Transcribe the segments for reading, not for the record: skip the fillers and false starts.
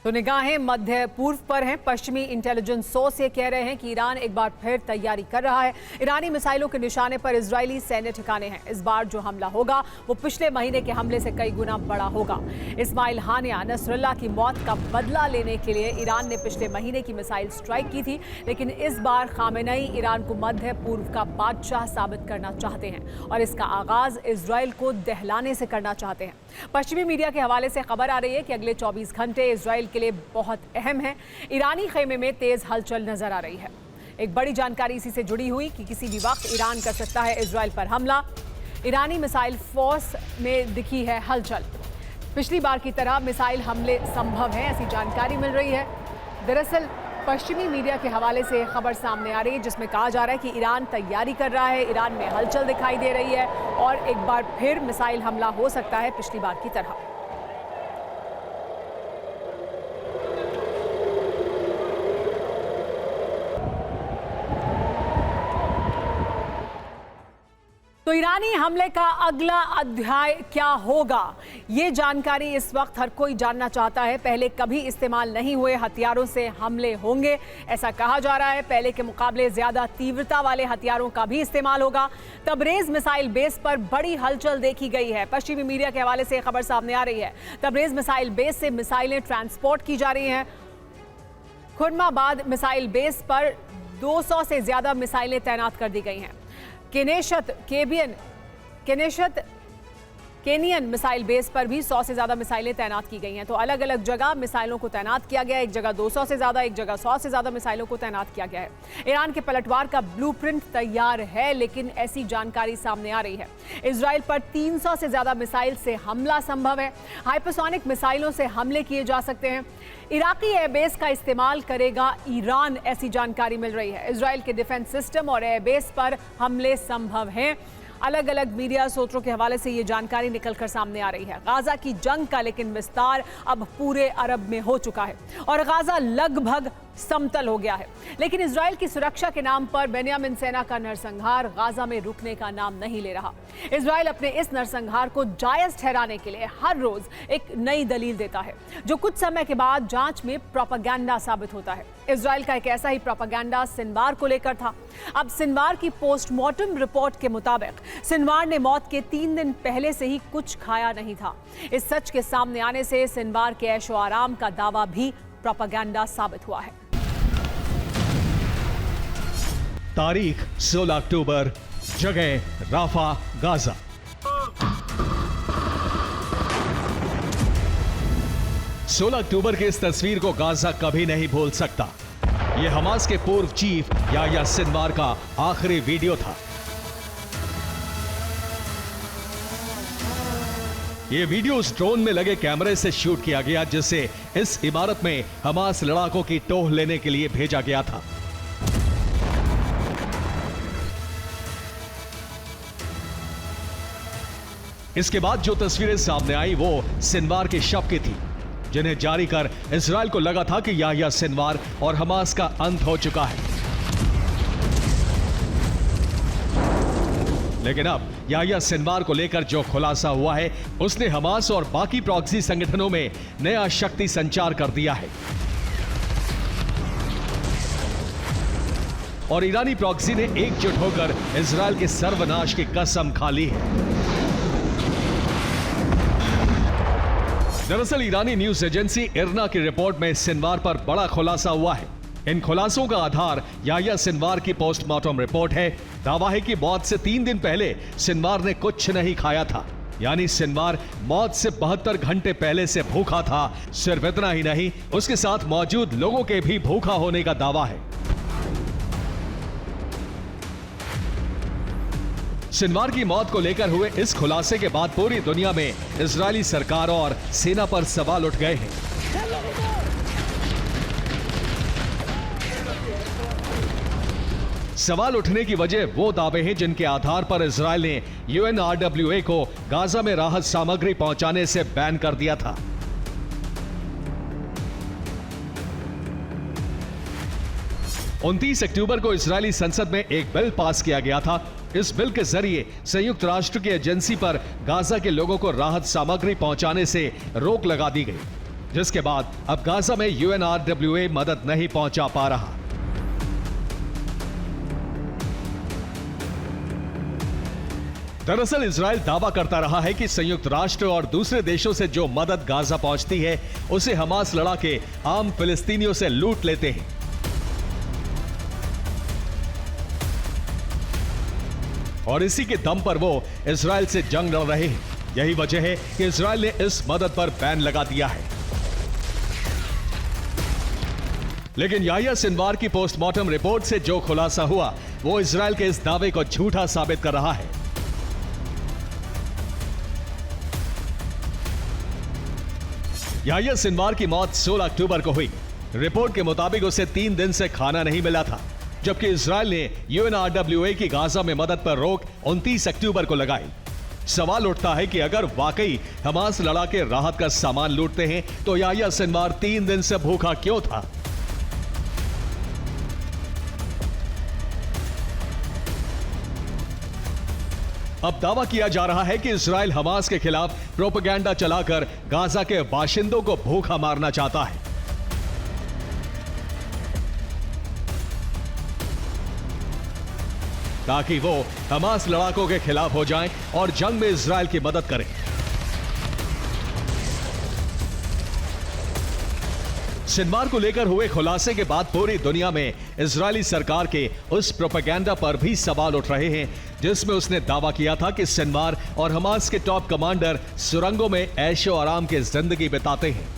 तो निगाहें मध्य पूर्व पर हैं। पश्चिमी इंटेलिजेंस सोर्स ये कह रहे हैं कि ईरान एक बार फिर तैयारी कर रहा है। ईरानी मिसाइलों के निशाने पर इजरायली सैन्य ठिकाने हैं। इस बार जो हमला होगा वो पिछले महीने के हमले से कई गुना बड़ा होगा। इस्माइल हानिया नसरुल्लाह की मौत का बदला लेने के लिए ईरान ने पिछले महीने की मिसाइल स्ट्राइक की थी, लेकिन इस बार खामेनेई ईरान को मध्य पूर्व का बादशाह साबित करना चाहते हैं और इसका आगाज इजरायल को दहलाने से करना चाहते हैं। पश्चिमी मीडिया के हवाले से खबर आ रही है कि अगले 24 घंटे इजरायल के लिए बहुत अहम है। ईरानी खेमे में तेज हलचल नजर आ रही है। एक बड़ी जानकारी इसी से जुड़ी हुई कि किसी भी वक्त ईरान कर सकता है इजरायल पर हमला। ईरानी मिसाइल फोर्स में दिखी है हलचल। पिछली बार की तरह मिसाइल हमले संभव हैं, ऐसी जानकारी मिल रही है। दरअसल पश्चिमी मीडिया के हवाले से खबर सामने आ रही है जिसमें कहा जा रहा है कि ईरान तैयारी कर रहा है, ईरान में हलचल दिखाई दे रही है और एक बार फिर मिसाइल हमला हो सकता है पिछली बार की तरह। तो ईरानी हमले का अगला अध्याय क्या होगा, ये जानकारी इस वक्त हर कोई जानना चाहता है। पहले कभी इस्तेमाल नहीं हुए हथियारों से हमले होंगे, ऐसा कहा जा रहा है। पहले के मुकाबले ज्यादा तीव्रता वाले हथियारों का भी इस्तेमाल होगा। तबरेज मिसाइल बेस पर बड़ी हलचल देखी गई है। पश्चिमी मीडिया के हवाले से खबर सामने आ रही है। तबरेज मिसाइल बेस से मिसाइलें ट्रांसपोर्ट की जा रही हैं। खुर्माबाद मिसाइल बेस पर 200 से ज्यादा मिसाइलें तैनात कर दी गई हैं। केनियन मिसाइल बेस पर भी 100 से ज्यादा मिसाइलें तैनात की गई हैं। तो अलग अलग जगह मिसाइलों को तैनात किया गया है। एक जगह 200 से ज्यादा, एक जगह 100 से ज्यादा मिसाइलों को तैनात किया गया है। ईरान के पलटवार का ब्लूप्रिंट तैयार है, लेकिन ऐसी जानकारी सामने आ रही है इजरायल पर 300 से ज्यादा मिसाइल से हमला संभव है। हाइपरसोनिक मिसाइलों से हमले किए जा सकते हैं। इराकी एयरबेस का इस्तेमाल करेगा ईरान, ऐसी जानकारी मिल रही है। इजरायल के डिफेंस सिस्टम और एयरबेस पर हमले संभव हैं। अलग अलग मीडिया सूत्रों के हवाले से ये जानकारी निकलकर सामने आ रही है। गाजा की जंग का लेकिन विस्तार अब पूरे अरब में हो चुका है और गाजा लगभग समतल हो गया है। लेकिन इजरायल की सुरक्षा के नाम पर बेन्यामिन सेना का नरसंहार गाजा में रुकने का नाम नहीं ले रहा। इजरायल अपने इस नरसंहार को जायज ठहराने के लिए हर रोज एक नई दलील देता है, जो कुछ समय के बाद जांच में प्रोपेगेंडा साबित होता है। इजरायल का एक ऐसा ही प्रोपेगेंडा सिनवार को लेकर था। अब सिनवार की पोस्टमार्टम रिपोर्ट के मुताबिक सिनवार ने मौत के 3 दिन पहले से ही कुछ खाया नहीं था। इस सच के सामने आने से सिनवार के ऐशो आराम का दावा भी प्रोपेगेंडा साबित हुआ है। तारीख 16 अक्टूबर, जगह राफा, गाजा। सोलह अक्टूबर की इस तस्वीर को गाजा कभी नहीं भूल सकता। यह हमास के पूर्व चीफ याह्या सिनवार का आखिरी वीडियो था। यह वीडियो उस ड्रोन में लगे कैमरे से शूट किया गया जिसे इस इमारत में हमास लड़ाकों की टोह लेने के लिए भेजा गया था। इसके बाद जो तस्वीरें सामने आई वो सिनवार के शव की थी, जिन्हें जारी कर इजरायल को लगा था कि याह्या सिनवार और हमास का अंत हो चुका है। लेकिन अब याह्या सिनवार को लेकर जो खुलासा हुआ है उसने हमास और बाकी प्रॉक्सी संगठनों में नया शक्ति संचार कर दिया है और ईरानी प्रॉक्सी ने एकजुट होकर इजरायल के सर्वनाश की कसम खा ली है। दरअसल ईरानी न्यूज एजेंसी इरना की रिपोर्ट में सिनवार पर बड़ा खुलासा हुआ है। इन खुलासों का आधार याह्या सिनवार की पोस्टमार्टम रिपोर्ट है। दावा है कि मौत से 3 दिन पहले सिनवार ने कुछ नहीं खाया था, यानी सिनवार मौत से 72 घंटे पहले से भूखा था। सिर्फ इतना ही नहीं, उसके साथ मौजूद लोगों के भी भूखा होने का दावा है। सिनवार की मौत को लेकर हुए इस खुलासे के बाद पूरी दुनिया में इजरायली सरकार और सेना पर सवाल उठ गए हैं। सवाल उठने की वजह वो दावे हैं जिनके आधार पर इजरायल ने UNRWA को गाजा में राहत सामग्री पहुंचाने से बैन कर दिया था। उनतीस अक्टूबर को इजरायली संसद में एक बिल पास किया गया था। इस बिल के जरिए संयुक्त राष्ट्र की एजेंसी पर गाजा के लोगों को राहत सामग्री पहुंचाने से रोक लगा दी गई। जिसके बाद अब गाजा में UNRWA मदद नहीं पहुंचा पा रहा। दरअसल इजराइल दावा करता रहा है कि संयुक्त राष्ट्र और दूसरे देशों से जो मदद गाजा पहुंचती है उसे हमास लड़ा के आम फिलिस्तीनियों से लूट लेते हैं। और इसी के दम पर वो इजराइल से जंग लड़ रहे हैं। यही वजह है कि इजराइल ने इस मदद पर बैन लगा दिया है। लेकिन याह्या सिनवार की पोस्टमार्टम रिपोर्ट से जो खुलासा हुआ वो इजराइल के इस दावे को झूठा साबित कर रहा है। याह्या सिनवार की मौत 16 अक्टूबर को हुई। रिपोर्ट के मुताबिक उसे 3 दिन से खाना नहीं मिला था, जबकि इजराइल ने UNRWA की गाजा में मदद पर रोक 29 अक्टूबर को लगाई। सवाल उठता है कि अगर वाकई हमास लड़ा के राहत का सामान लूटते हैं तो याह्या सिनवार 3 दिन से भूखा क्यों था? अब दावा किया जा रहा है कि इजराइल हमास के खिलाफ प्रोपेगेंडा चलाकर गाजा के बाशिंदों को भूखा मारना चाहता है। ताकि वो हमास लड़ाकों के खिलाफ हो जाएं और जंग में इजराइल की मदद करें। सिनवार को लेकर हुए खुलासे के बाद पूरी दुनिया में इजरायली सरकार के उस प्रोपेगेंडा पर भी सवाल उठ रहे हैं जिसमें उसने दावा किया था कि सिनवार और हमास के टॉप कमांडर सुरंगों में ऐशो आराम की जिंदगी बिताते हैं।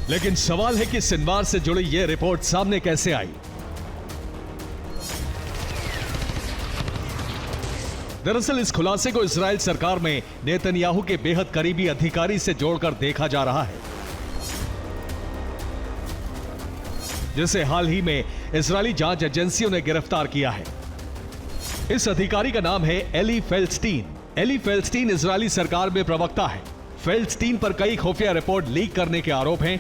लेकिन सवाल है कि सिनवार से जुड़ी यह रिपोर्ट सामने कैसे आई? दरअसल इस खुलासे को इजराइल सरकार में नेतन्याहू के बेहद करीबी अधिकारी से जोड़कर देखा जा रहा है, जिसे हाल ही में इजरायली जांच एजेंसियों ने गिरफ्तार किया है। इस अधिकारी का नाम है एली फेल्डस्टीन। एली फेल्डस्टीन इजरायली सरकार में प्रवक्ता है। फेल्डस्टीन पर कई खुफिया रिपोर्ट लीक करने के आरोप हैं।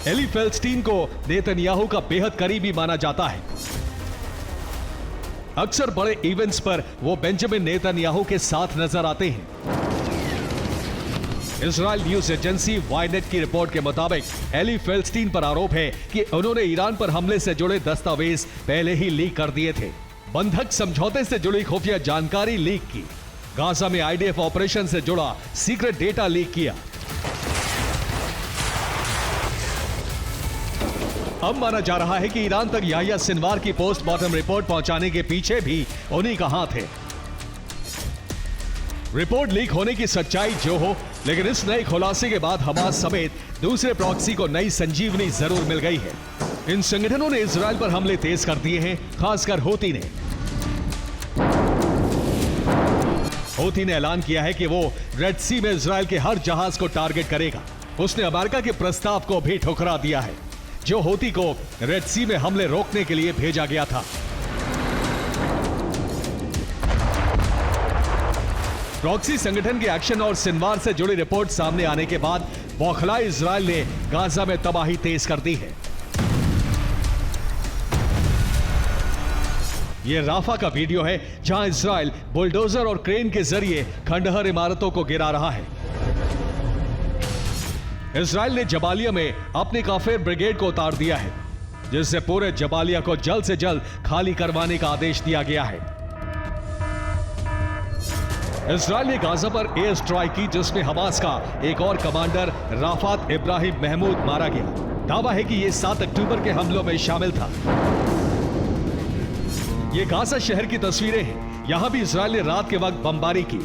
एली फेल्डस्टीन को नेतन्याहू का बेहद करीबी माना जाता है। अक्सर बड़े इवेंट्स पर वो बेंजामिन नेतन्याहू के साथ नजर आते हैं। इजराइल न्यूज एजेंसी वाईनेट की रिपोर्ट के मुताबिक एली फेल्डस्टीन पर आरोप है कि उन्होंने ईरान पर हमले से जुड़े दस्तावेज पहले ही लीक कर दिए थे, बंधक समझौते से जुड़ी खुफिया जानकारी लीक की, गाजा में IDF ऑपरेशन से जुड़ा सीक्रेट डेटा लीक किया। अब माना जा रहा है कि ईरान तक याह्या सिनवार की पोस्टमार्टम रिपोर्ट पहुंचाने के पीछे भी उन्हीं का हाथ है। रिपोर्ट लीक होने की सच्चाई जो हो, लेकिन इस नए खुलासे के बाद हमास समेत दूसरे प्रॉक्सी को नई संजीवनी जरूर मिल गई है। इन संगठनों ने इजराइल पर हमले तेज कर दिए हैं, खासकर हूती ने। हूती ने ऐलान किया है कि वो रेड सी में इजराइल के हर जहाज को टारगेट करेगा। उसने अमेरिका के प्रस्ताव को भी ठुकरा दिया है, जो हूती को रेड सी में हमले रोकने के लिए भेजा गया था। प्रॉक्सी संगठन के एक्शन और सिनवार से जुड़ी रिपोर्ट सामने आने के बाद बौखलाए इजराइल ने गाजा में तबाही तेज कर दी है। यह राफा का वीडियो है जहां इजराइल बुलडोजर और क्रेन के जरिए खंडहर इमारतों को गिरा रहा है। इजराइल ने जबालिया में अपनी काफिर ब्रिगेड को उतार दिया है, जिससे पूरे जबालिया को जल्द से जल्द खाली करवाने का आदेश दिया गया है। इजराइल ने गाजा पर एयर स्ट्राइक की, जिसमें हमास का एक और कमांडर राफात इब्राहिम महमूद मारा गया। दावा है कि यह 7 अक्टूबर के हमलों में शामिल था। ये गाजा शहर की तस्वीरें हैं। यहां भी इजराइल ने रात के वक्त बमबारी की।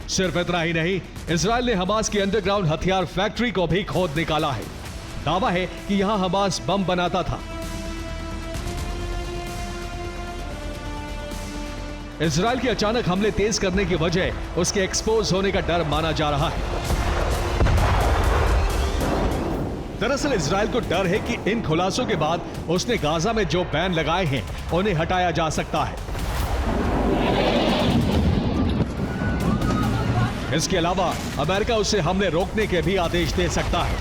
सिर्फ इतना ही नहीं, इजराइल ने हमास की अंडरग्राउंड हथियार फैक्ट्री को भी खोद निकाला है। दावा है कि यहां हमास बम बनाता था। इजराइल के अचानक हमले तेज करने की वजह उसके एक्सपोज होने का डर माना जा रहा है। दरअसल इजराइल को डर है कि इन खुलासों के बाद उसने गाजा में जो बैन लगाए हैं उन्हें हटाया जा सकता है। इसके अलावा अमेरिका उसे हमले रोकने के भी आदेश दे सकता है।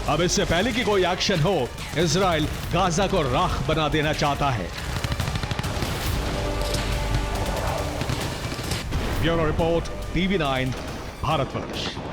अब इससे पहले कि कोई एक्शन हो, इजराइल गाजा को राख बना देना चाहता है। Bureau report, TV9, Bharatvarsh.